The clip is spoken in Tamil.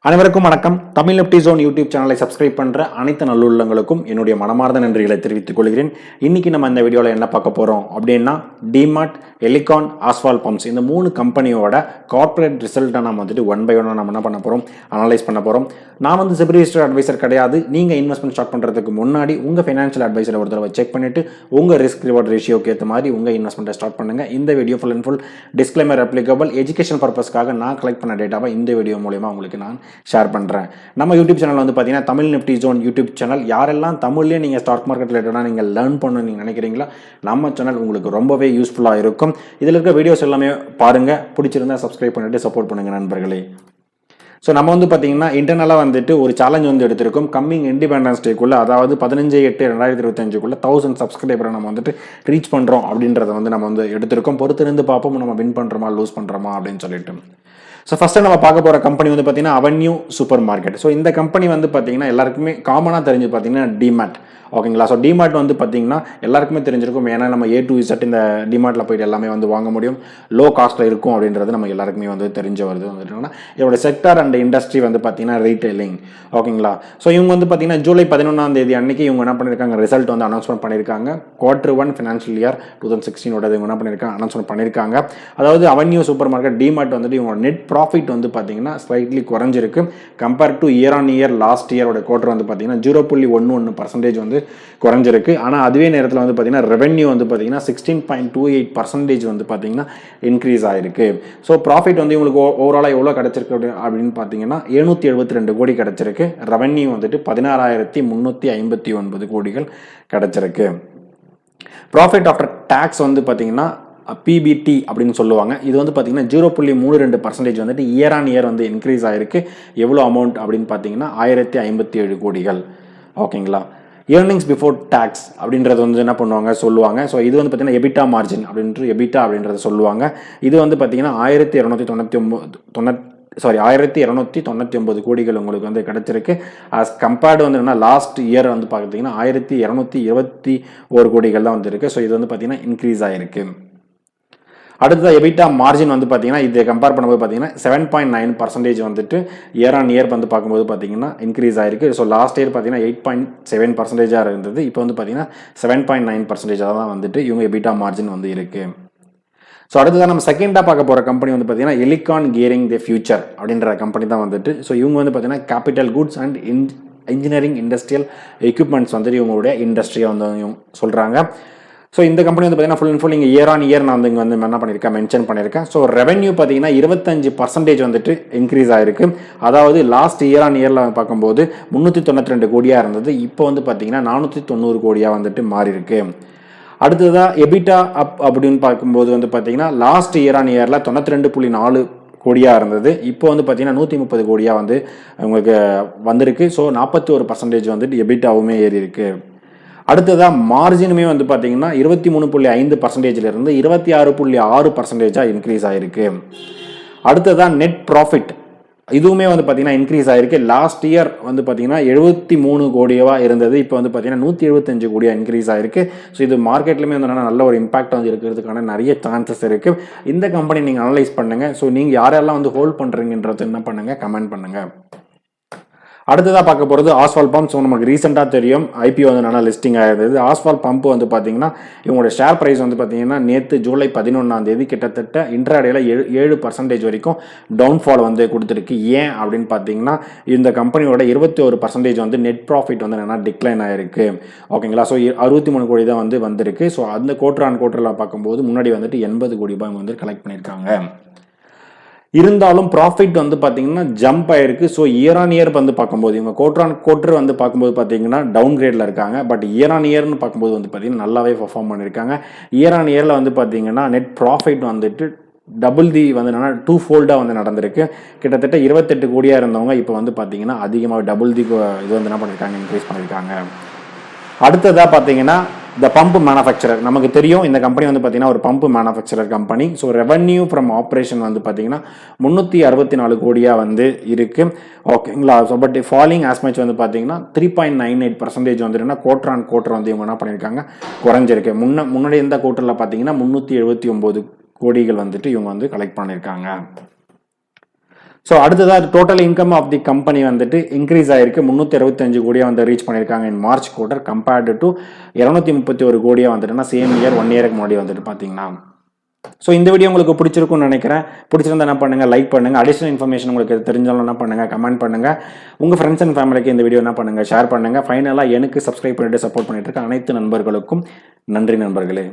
அனைவருக்கும் வணக்கம். தமிழ் நிப்டி ஜோன் யூடியூப் சேனலை சப்ஸ்கிரைப் பண்ற அனைத்து நல்லுள்ளங்களுக்கும் என்னுடைய மனமார்ந்த நன்றிகளை தெரிவித்துக் கொள்கிறேன். இன்னைக்கு நம்ம இந்த வீடியோவில் என்ன பார்க்க போறோம் அப்படின்னா, டிமார்ட், எலிகான், ஆஸ்வால் பம்ப்ஸ் இந்த 3 கம்பெனியோட கார்ப்பரேட் ரிசல்ட்டை நம்ம ஒன் பை ஒன் நம்ம என்ன பண்ண போறோம், அனலைஸ் பண்ண போறோம். நான் செபி ரிஜிஸ்டர்ட் அட்வைசர் கிடையாது. நீங்க இன்வெஸ்ட்மெண்ட் ஸ்டார்ட் பண்றதுக்கு முன்னாடி உங்க ஃபைனான்ஷியல் அட்வைசரை ஒரு தடவை செக் பண்ணிட்டு உங்க ரிஸ்க் ரிவார்ட் ரேஷியோக்கு ஏற்ற மாதிரி உங்க இன்வெஸ்ட்மெண்ட்டை ஸ்டார்ட் பண்ணுங்க. இந்த video full and full disclaimer applicable. Education பர்பஸ்க்காக நான் கலெக்ட் பண்ண டேட்டாவை இந்த வீடியோ மூலமா உங்களுக்கு நான் ஷேர் பண்றேன். நம்ம யூடியூப் சேனல் பார்த்தீங்கன்னா Tamil Nifty zone YouTube channel. யாரெல்லாம் தமிழ்லேயே நீங்கள் ஸ்டாக் மார்க்கெட் ரிலேட்டடாக நீங்கள் லேர்ன் பண்ணணும்னு நீங்கள் நினைக்கிறீங்களா, நம்ம சேனல் உங்களுக்கு ரொம்பவே யூஸ்ஃபுல்லாக இருக்கும். இதில் இருக்க வீடியோஸ் எல்லாமே பாருங்க, பிடிச்சிருந்தா சப்ஸ்கிரைப் பண்ணிட்டு சப்போர்ட் பண்ணுங்க நண்பர்களே. ஸோ நம்ம பார்த்தீங்கன்னா இன்டர்னலாக ஒரு சேலஞ்ச் எடுத்திருக்கோம். கம்மிங் இண்டிபெண்டன்ஸ் டேக்குள்ள, அதாவது 15/8/2025 1000 சப்ஸ்கிரைபரை நம்ம ரீச் பண்ணுறோம் அப்படின்றத நம்ம எடுத்திருக்கோம். பொறுத்திருந்து பார்ப்போம் நம்ம வின் பண்ணுறோமா லூஸ் பண்ணுறோமா அப்படின்னு சொல்லிட்டு. ஸோ ஃபஸ்ட்டு நம்ம பார்க்க போகிற கம்பெனி பார்த்தீங்கன்னா அவென்யூ சூப்பர் மார்க்கெட். ஸோ இந்த கம்பெனி பார்த்தீங்கன்னா எல்லாருக்குமே காமனாக தெரிஞ்சு பார்த்தீங்கன்னா டிமார்ட். ஓகேங்களா. ஸோ டிமார்ட் பார்த்தீங்கன்னா எல்லாருக்குமே தெரிஞ்சிருக்கும். ஏன்னா நம்ம A to Z இந்த டிமார்ட்டில் போயிட்டு எல்லாமே வாங்க முடியும், லோ காஸ்ட்டில் இருக்கும் அப்படின்றது நம்ம எல்லாருக்குமே தெரிஞ்ச வருது. இதோட செக்டார் அண்ட் இண்டஸ்ட்ரி பார்த்தீங்கன்னா ரீட்டைலிங். ஓகேங்களா. ஸோ இவங்க பார்த்தீங்கன்னா ஜூலை 11 அன்னைக்கு இவங்க என்ன பண்ணியிருக்காங்க, ரிசல்ட் அனௌன்ஸ்மெண்ட் பண்ணியிருக்காங்க. Q1 ஃபினான்ஷியல் இயர் 2016 இவங்க என்ன பண்ணியிருக்காங்க, அனௌன்ஸ்மெண்ட் பண்ணியிருக்காங்க. அதாவது அவென்யூ சூப்பர் மார்க்கெட் டிமார்ட் இவங்க நெட் ப்ராஃபிட் பார்த்தீங்கன்னா ஸ்லைட்லி குறைஞ்சிருக்கு. Compare to year on year last இயரோட குவார்டர் பார்த்தீங்கன்னா 0.11% குறைஞ்சிருக்கு. ஆனால் அதுவே நேரத்தில் பார்த்தீங்கன்னா ரெவென்யூ பார்த்தீங்கன்னா 16.28% பார்த்தீங்கன்னா இன்க்ரீஸ் ஆயிருக்கு. ஸோ ப்ராஃபிட் இவங்களுக்கு ஓவராலாக எவ்வளோ கிடைச்சிருக்கு அப்படின்னு பார்த்தீங்கன்னா 772 கோடி கிடைச்சிருக்கு. ரெவென்யூ 16,359 கோடிகள் கிடைச்சிருக்கு. ப்ராஃபிட் ஆஃப்டர் டேக்ஸ் பார்த்தீங்கன்னா PBT அப்படின்னு சொல்லுவாங்க. இது பார்த்தீங்கன்னா 0.32% இயர் ஆன் இயர் இன்க்ரீஸ் ஆயிருக்கு. எவ்வளோ அமௌண்ட் அப்படின்னு பார்த்தீங்கன்னா 1057 கோடிகள். ஓகேங்களா. ஏர்னிங்ஸ் பிஃபோர் டேக்ஸ் அப்படின்றது என்ன பண்ணுவாங்க சொல்லுவாங்க. ஸோ இது பார்த்தீங்கன்னா எபிட்டா மார்ஜின் அப்படின்ட்டு எபிட்டா அப்படின்றத சொல்லுவாங்க. இது பார்த்தீங்கன்னா 1299 கோடிகள் உங்களுக்கு கிடைச்சிருக்கு. ஆஸ் கம்பேர்டு லாஸ்ட் இயர் பார்த்தீங்கன்னா 1221 கோடிகள் தான் இருக்கு. ஸோ இது பார்த்தீங்கன்னா இன்க்ரீஸ் ஆயிருக்கு. அடுத்த எபிட்டா மார்ஜின் பார்த்தீங்கன்னா இதை கம்பேர் பண்ணும்போது பார்த்தீங்கன்னா 7.9% இயர் ஆன் இயர் பார்க்கும்போது பார்த்தீங்கன்னா இன்க்ரீஸ் ஆயிருக்கு. ஸோ லாஸ்ட் இயர் பார்த்தீங்கன்னா 8.7% இருந்தது. இப்போ பார்த்தீங்கன்னா 7.9% தான் இவங்க எபிட்டா மார்ஜின் இருக்கு. ஸோ அடுத்ததான் நம்ம செகண்டாக பார்க்க போகிற கம்பெனி பார்த்தீங்கன்னா எலிகான் கியரிங் தி ஃபியூச்சர் அப்படின்ற கம்பெனி தான் ஸோ இவங்க பார்த்தீங்கன்னா capital goods and engineering industrial equipments இவங்களுடைய இண்டஸ்ட்ரியை சொல்கிறாங்க. ஸோ இந்த கம்பெனி பார்த்தீங்கன்னா ஃபுல் அண்ட் ஃபுல் இங்கே இயர் ஆன் இயர் நான் இங்கே என்ன பண்ணியிருக்கேன், மென்ஷன் பண்ணியிருக்கேன். ஸோ ரெவென்யூ பார்த்தீங்கன்னா 25% இன்க்ரீஸ் ஆயிருக்கு. அதாவது லாஸ்ட் இயர் ஆன் இயரில் பார்க்கும்போது 392 கோடியாக இருந்தது. இப்போ பார்த்தீங்கன்னா 490 கோடியாக மாறி இருக்கு. அடுத்ததான் எபிட்டா அப் அப்படின்னு பார்க்கும்போது பார்த்தீங்கன்னா லாஸ்ட் இயர் ஆன் இயரில் 92.4 கோடியாக இருந்தது. இப்போ பார்த்தீங்கன்னா 130 கோடியாக உங்களுக்கு வந்திருக்கு. ஸோ 41% எபிட்டாவுமே ஏறி இருக்கு. அடுத்ததான் மார்ஜினுமே பார்த்தீங்கன்னா 23.5% இருந்து 26.6% இன்க்ரீஸ் ஆயிருக்கு. அடுத்ததான் நெட் ப்ராஃபிட், இதுவுமே பார்த்தீங்கன்னா இன்க்ரீஸ் ஆயிருக்கு. லாஸ்ட் இயர் பார்த்தீங்கன்னா 73 கோடியாக இருந்தது. இப்போ பார்த்தீங்கன்னா 175 கோடியாக இன்க்ரீஸ் ஆயிருக்கு. ஸோ இது மார்க்கெட்லையுமே நல்ல ஒரு இம்பாக்ட் இருக்கிறதுக்கான நிறைய சான்சஸ் இருக்கு. இந்த கம்பெனி நீங்கள் அனலைஸ் பண்ணுங்க. ஸோ நீங்கள் யாரெல்லாம் ஹோல்ட் பண்ணுறீங்கன்றது என்ன பண்ணுங்க, கமெண்ட் பண்ணுங்க. அடுத்ததாக பார்க்க போகிறது ஆஸ்வால் பம்ப். ஸோ நமக்கு ரீசெண்டாக தெரியும் IPO நல்லா லிஸ்டிங் ஆயிருந்தது. ஆஸ்வால் பம்ப் பார்த்தீங்கன்னா இவங்களோட ஷேர் ப்ரைஸ் பார்த்தீங்கன்னா நேற்று ஜூலை 11 கிட்டத்தட்ட இன்ட்ராடேல 7% வரைக்கும் டவுன்ஃபால் கொடுத்துருக்கு. ஏன் அப்படின்னு பார்த்தீங்கன்னா இந்த கம்பெனியோட 21% நெட் ப்ராஃபிட் என்னன்னா டிக்ளைன் ஆயிருக்கு. ஓகேங்களா. ஸோ 63 கோடி தான் வந்திருக்கு. ஸோ அந்த குவார்டர் ஆன் குவார்டரில் பார்க்கும்போது முன்னாடி 80 கோடி ரூபாய் கலெக்ட் பண்ணியிருக்காங்க. இருந்தாலும் ப்ராஃபிட் பார்த்தீங்கன்னா ஜம்ப் ஆயிருக்கு. ஸோ இயர் ஆன் இயர் பார்க்கும்போது இவங்க குவார்டர் ஆன் குவார்டர் பார்க்கும்போது பார்த்தீங்கன்னா டவுன் கிரேடில் இருக்காங்க. பட் இயர் ஆன் இயர்னு பார்க்கும்போது பார்த்தீங்கன்னா நல்லாவே பர்ஃபார்ம் பண்ணியிருக்காங்க. இயர் ஆன் இயரில் பார்த்தீங்கன்னா நெட் ப்ராஃபிட் டபுள் தி என்னன்னா 2 ஃபோல்டாக நடந்திருக்கு. கிட்டத்தட்ட 28 கோடியாக இருந்தவங்க இப்போ பார்த்தீங்கன்னா அதிகமாக டபுள் தி இது என்ன பண்ணியிருக்காங்க, இன்க்ரீஸ் பண்ணியிருக்காங்க. அடுத்ததாக பார்த்தீங்கன்னா த பம்ப் மேனுஃபேக்சரர். நமக்கு தெரியும் இந்த கம்பெனி பார்த்தீங்கன்னா ஒரு pump manufacturer company. So revenue from operation பார்த்தீங்கன்னா 364 கோடியாக இருக்கு. ஓகேங்களா. So but falling as much பார்த்தீங்கன்னா 3.98% குவார்டர் ஆன் குவார்டர் இவங்க என்ன பண்ணியிருக்காங்க, குறைஞ்சிருக்கு. முன்னாடி இந்த குவார்டரில் பார்த்தீங்கன்னா 379 கோடிகள் இவங்க கலெக்ட் பண்ணியிருக்காங்க. ஸோ அடுத்ததாக total income of the company வந்துட்டு இன்க்ரீஸ் ஆயிருக்கு 365 கோடியாக வந்து ரீச் பண்ணியிருக்காங்க in March quarter compared to 231 கோடியாக வந்துட்டுனா சேம் இயர் 1 இயருக்கு முன்னாடி வந்துட்டு பார்த்தீங்கன்னா. ஸோ இந்த வீடியோ உங்களுக்கு பிடிச்சிருக்கும்னு நினைக்கிறேன். பிடிச்சிருந்தா என்ன பண்ணுங்க, லைக் பண்ணுங்க. அடிஷனல் இன்ஃபர்மேஷன் உங்களுக்கு தெரிஞ்சாலும் என்ன பண்ணுங்க, கமெண்ட் பண்ணுங்க. உங்க ஃப்ரெண்ட்ஸ் அண்ட் ஃபேமிலிக்கு இந்த வீடியோ என்ன பண்ணுங்க, ஷேர் பண்ணுங்க. ஃபைனலாக எனக்கு சப்ஸ்கிரைப் பண்ணிட்டு சப்போர்ட் பண்ணிட்டு இருக்க அனைத்து நண்பர்களுக்கும் நன்றி நண்பர்களே.